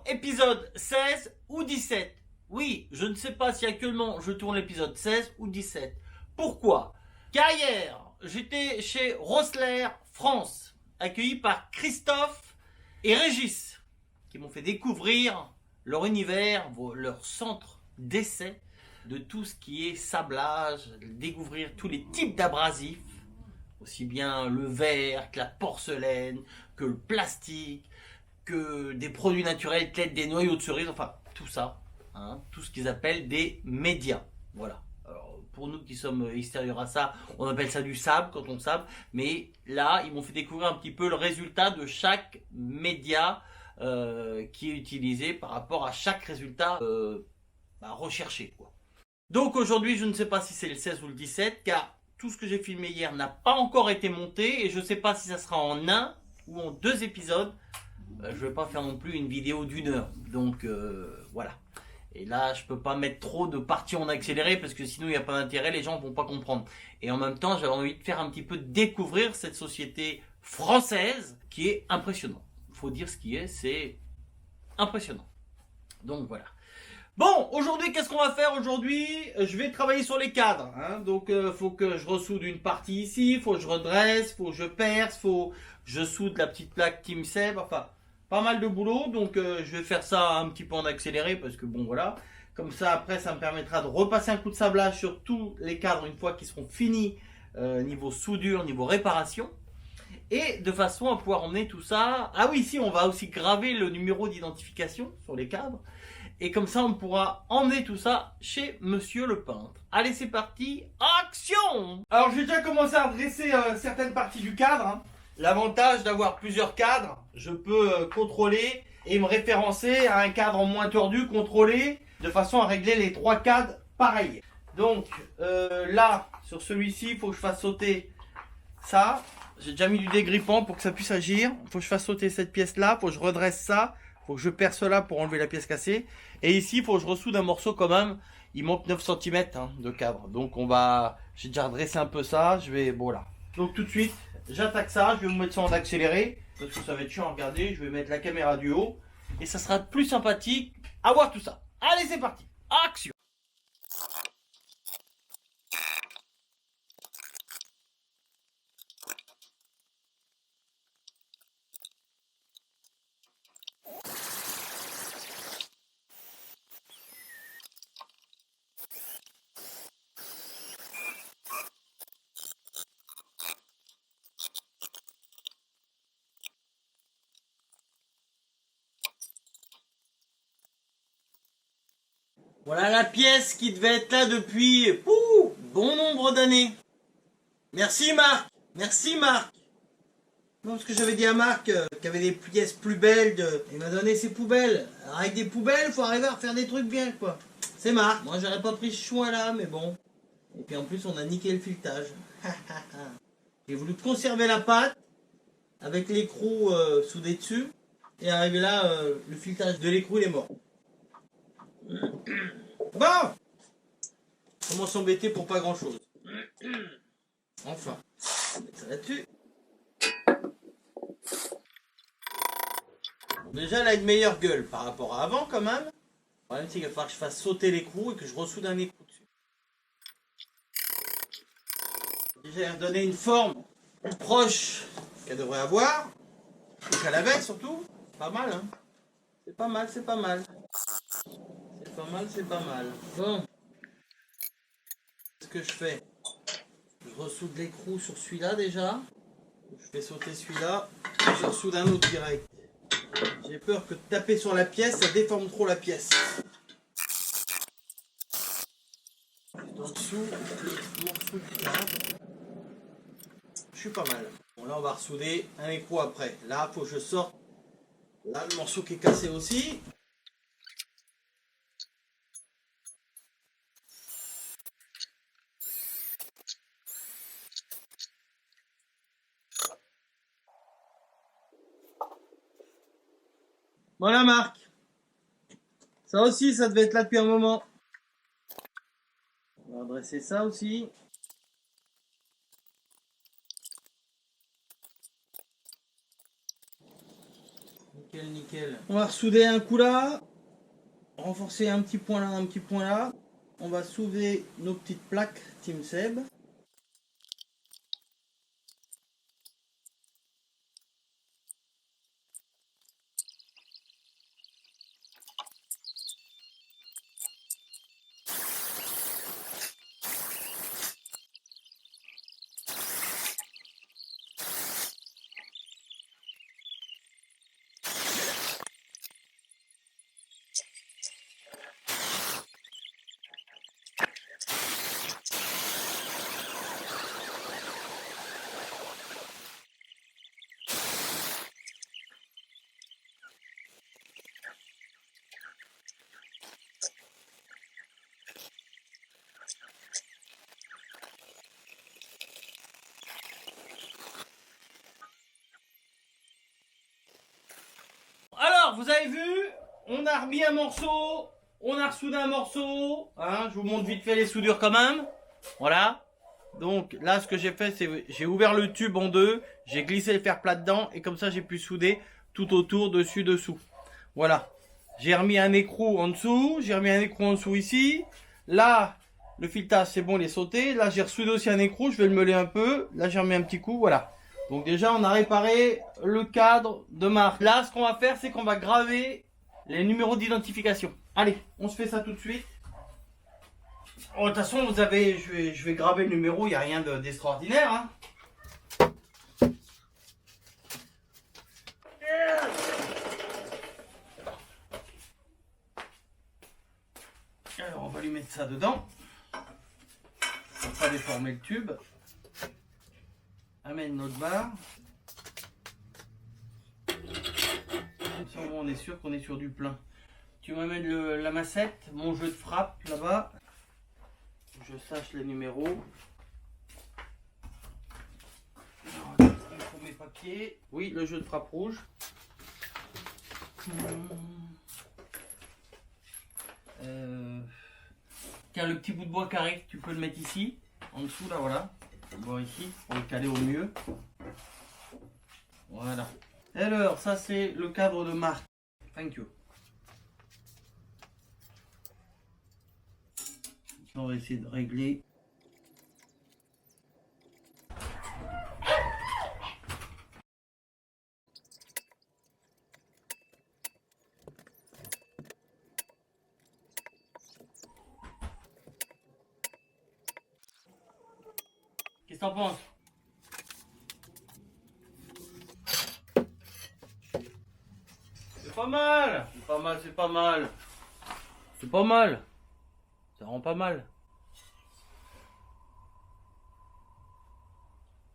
épisode 16 ou 17. Oui, je ne sais pas si actuellement je tourne l'épisode 16 ou 17. Pourquoi? Car hier, j'étais chez Rossler France, accueilli par Christophe et Régis, qui m'ont fait découvrir leur univers, leur centre d'essai de tout ce qui est sablage, découvrir tous les types d'abrasifs, aussi bien le verre que la porcelaine, que le plastique, que des produits naturels tels des noyaux de cerise, enfin tout ça, hein, tout ce qu'ils appellent des médias. Voilà. Alors, pour nous qui sommes extérieurs à ça, on appelle ça du sable quand on sable, mais là ils m'ont fait découvrir un petit peu le résultat de chaque média qui est utilisé par rapport à chaque résultat recherché, quoi. Donc aujourd'hui je ne sais pas si c'est le 16 ou le 17 car tout ce que j'ai filmé hier n'a pas encore été monté et je ne sais pas si ça sera en un ou en deux épisodes. Je vais pas faire non plus une vidéo d'1 heure. Donc voilà. Et là, je peux pas mettre trop de parties en accéléré parce que sinon il n'y a pas d'intérêt, les gens vont pas comprendre. Et en même temps, j'avais envie de faire un petit peu découvrir cette société française qui est impressionnante. Il faut dire ce qui est, c'est impressionnant. Donc voilà. Bon, aujourd'hui, qu'est-ce qu'on va faire aujourd'hui? Je vais travailler sur les cadres. Hein. Donc, faut que je ressoude une partie ici, faut que je redresse, faut que je perce, faut que je soude la petite plaque Team Seb. Enfin, pas mal de boulot. Donc, je vais faire ça un petit peu en accéléré parce que bon, voilà. Comme ça, après, ça me permettra de repasser un coup de sablage sur tous les cadres une fois qu'ils seront finis niveau soudure, niveau réparation. Et de façon à pouvoir emmener tout ça. Ah oui, ici, on va aussi graver le numéro d'identification sur les cadres. Et comme ça, on pourra emmener tout ça chez Monsieur le peintre. Allez, c'est parti, action! Alors, j'ai déjà commencé à dresser certaines parties du cadre. Hein. L'avantage d'avoir plusieurs cadres, je peux contrôler et me référencer à un cadre moins tordu, contrôlé, de façon à régler les trois cadres pareils. Donc, là, sur celui-ci, il faut que je fasse sauter ça. J'ai déjà mis du dégrippant pour que ça puisse agir. Il faut que je fasse sauter cette pièce-là, il faut que je redresse ça. Faut que je perce là pour enlever la pièce cassée. Et ici, il faut que je ressoude un morceau quand même. Il manque 9 cm de cadre. Donc j'ai déjà redressé un peu ça. Bon là. Donc tout de suite, j'attaque ça. Je vais vous mettre ça en accéléré. Parce que ça va être chiant à regarder. Je vais mettre la caméra du haut. Et ça sera plus sympathique à voir tout ça. Allez, c'est parti. Action! Voilà la pièce qui devait être là depuis bon nombre d'années. Merci Marc. Merci Marc. Non, parce que j'avais dit à Marc qu'il y avait des pièces plus belles. Il m'a donné ses poubelles. Alors avec des poubelles, il faut arriver à faire des trucs bien, quoi. C'est Marc. Moi, j'aurais pas pris ce choix-là, mais bon. Et puis en plus, on a niqué le filetage. J'ai voulu conserver la pâte avec l'écrou soudé dessus. Et arrivé là, le filetage de l'écrou, il est mort. Bon! Comment s'embêter pour pas grand-chose? Enfin, on va mettre ça là-dessus. Déjà, elle a une meilleure gueule par rapport à avant, quand même. Le problème, c'est qu'il va falloir que je fasse sauter l'écrou et que je ressoude un écrou dessus. Déjà, elle a donné une forme plus proche qu'elle devrait avoir. Qu'elle avait, surtout. Pas mal, hein. C'est pas mal, c'est pas mal. C'est pas mal, c'est pas mal. Bon. Qu'est-ce que je fais? Je ressoude l'écrou sur celui-là, déjà. Je fais sauter celui-là. Je ressoude un autre direct. J'ai peur que de taper sur la pièce, ça déforme trop la pièce. En dessous, le morceau de cadre. Je suis pas mal. Bon, là, on va ressouder un écrou après. Là, il faut que je sorte. Là, le morceau qui est cassé aussi. Voilà Marc. Ça aussi, ça devait être là depuis un moment. On va redresser ça aussi. nickel. On va ressouder un coup là, renforcer un petit point là, un petit point là. On va souder nos petites plaques Team Seb. Alors, vous avez vu, on a remis un morceau, on a ressoudé un morceau. Hein, je vous montre vite fait les soudures quand même. Voilà. Donc là, ce que j'ai fait, c'est j'ai ouvert le tube en deux, j'ai glissé le fer plat dedans et comme ça, j'ai pu souder tout autour, dessus, dessous. Voilà. J'ai remis un écrou en dessous, j'ai remis un écrou en dessous ici. Là, le filetage, c'est bon, il est sauté. Là, j'ai ressoudé aussi un écrou, je vais le meuler un peu. Là, j'ai remis un petit coup, voilà. Donc déjà, on a réparé le cadre de marque. Là, ce qu'on va faire, c'est qu'on va graver les numéros d'identification. Allez, on se fait ça tout de suite. Oh, de toute façon, vous avez, je vais graver le numéro, il n'y a rien d'extraordinaire. Hein. Alors, on va lui mettre ça dedans. Pour pas déformer le tube. Amène notre barre. Comme ça, on est sûr qu'on est sur du plein. Tu m'amènes la massette, mon jeu de frappe là-bas. Je sache les numéros. Alors, il faut mes papiers. Oui, le jeu de frappe rouge. Tiens, le petit bout de bois carré, tu peux le mettre ici, en dessous là, voilà. Bon, ici, pour le caler au mieux. Voilà. Alors, ça c'est le cadre de marque. Thank you. On va essayer de régler. Qu'est-ce que t'en penses? C'est pas mal. C'est pas mal, c'est pas mal. C'est pas mal. Ça rend pas mal.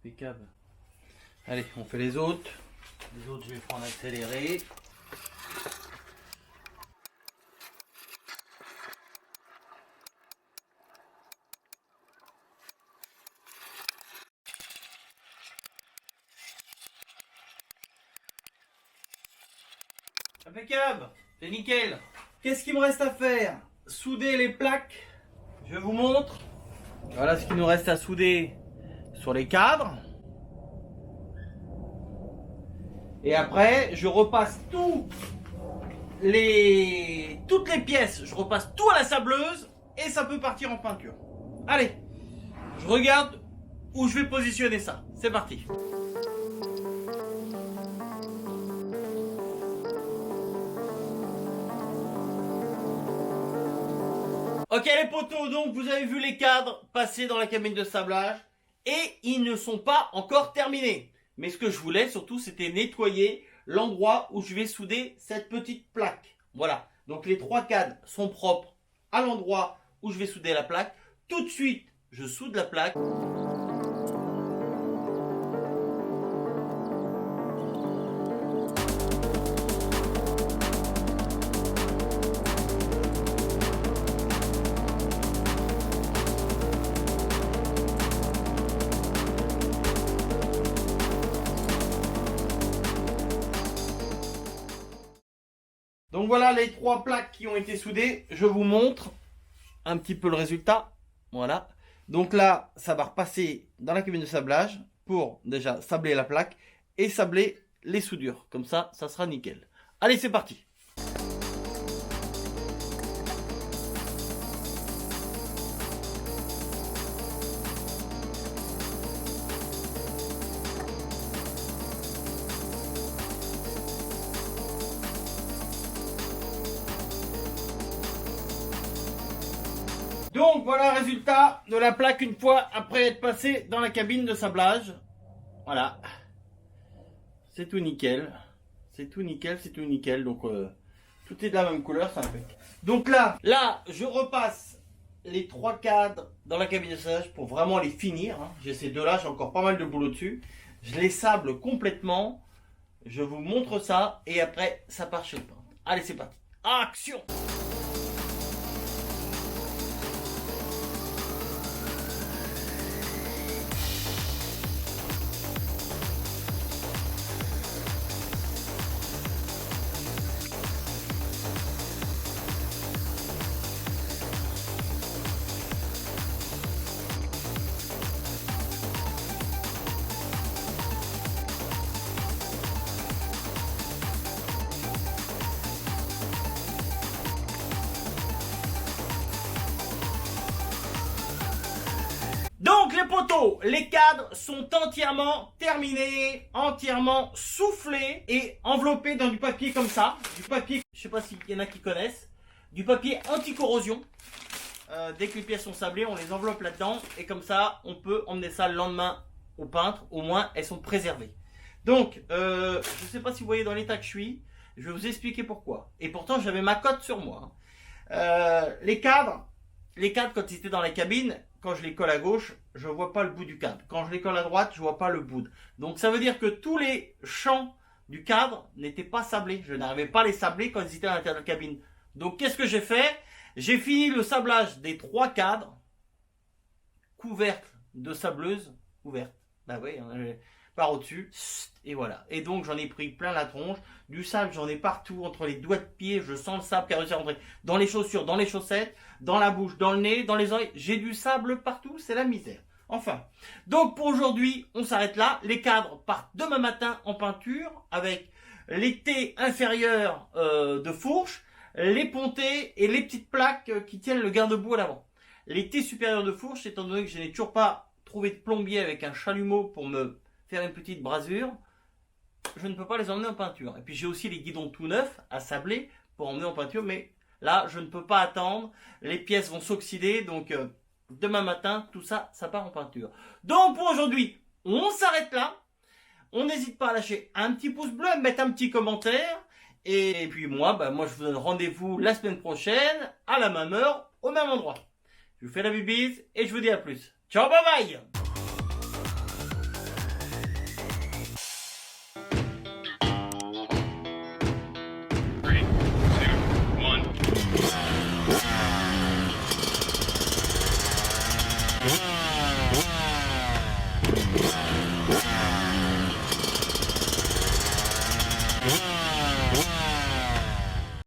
Impeccable. Allez, on fait les autres. Les autres, je vais prendre accéléré. Impeccable, c'est nickel. Qu'est-ce qu'il me reste à faire? Souder les plaques. Je vous montre. Voilà ce qu'il nous reste à souder sur les cadres. Et après, je repasse toutes les pièces. Je repasse tout à la sableuse et ça peut partir en peinture. Allez, je regarde où je vais positionner ça. C'est parti. Ok les poteaux, donc vous avez vu les cadres passer dans la cabine de sablage et ils ne sont pas encore terminés. Mais ce que je voulais surtout, c'était nettoyer l'endroit où je vais souder cette petite plaque. Voilà, donc les trois cadres sont propres à l'endroit où je vais souder la plaque. Tout de suite, je soude la plaque. Donc voilà les trois plaques qui ont été soudées. Je vous montre un petit peu le résultat. Voilà. Donc là, ça va repasser dans la cabine de sablage pour déjà sabler la plaque et sabler les soudures. Comme ça, ça sera nickel. Allez, c'est parti. Donc voilà le résultat de la plaque une fois après être passé dans la cabine de sablage. Voilà. C'est tout nickel. C'est tout nickel, c'est tout nickel. Donc tout est de la même couleur, ça impec. Donc là, je repasse les 3 cadres dans la cabine de sablage pour vraiment les finir. Hein. J'ai ces deux-là, j'ai encore pas mal de boulot dessus. Je les sable complètement. Je vous montre ça et après ça part chez le peintre. Allez, c'est parti. Action! Donc les poteaux, les cadres sont entièrement terminés, entièrement soufflés et enveloppés dans du papier comme ça. Du papier, je sais pas s'il y en a qui connaissent, du papier anti-corrosion. Dès que les pièces sont sablées, on les enveloppe là-dedans et comme ça, on peut emmener ça le lendemain au peintre. Au moins, elles sont préservées. Donc, je sais pas si vous voyez dans l'état que je suis, je vais vous expliquer pourquoi. Et pourtant, j'avais ma cote sur moi. Les cadres, quand ils étaient dans la cabine, quand je les colle à gauche, je vois pas le bout du cadre. Quand je les colle à droite, je vois pas le bout. Donc ça veut dire que tous les champs du cadre n'étaient pas sablés. Je n'arrivais pas à les sabler quand ils étaient à l'intérieur de la cabine. Donc qu'est-ce que j'ai fait? J'ai fini le sablage des 3 cadres, couvercle de sableuse, ouverte. Bah oui, hein, par au-dessus. Et voilà. Et donc j'en ai pris plein la tronche. Du sable, j'en ai partout, entre les doigts de pied. Je sens le sable qui a réussi à rentrer dans les chaussures, dans les chaussettes, dans la bouche, dans le nez, dans les oreilles. J'ai du sable partout, c'est la misère. Enfin, donc pour aujourd'hui, on s'arrête là. Les cadres partent demain matin en peinture avec les T inférieurs de fourche, les pontées et les petites plaques qui tiennent le garde-boue à l'avant. Les T supérieurs de fourche, étant donné que je n'ai toujours pas trouvé de plombier avec un chalumeau pour me faire une petite brasure, je ne peux pas les emmener en peinture. Et puis j'ai aussi les guidons tout neufs à sabler pour emmener en peinture, mais là je ne peux pas attendre, les pièces vont s'oxyder, donc demain matin tout ça, ça part en peinture. Donc pour aujourd'hui, on s'arrête là. On n'hésite pas à lâcher un petit pouce bleu, à mettre un petit commentaire, et puis moi je vous donne rendez-vous la semaine prochaine, à la même heure, au même endroit. Je vous fais la bibise et je vous dis à plus. Ciao, bye bye!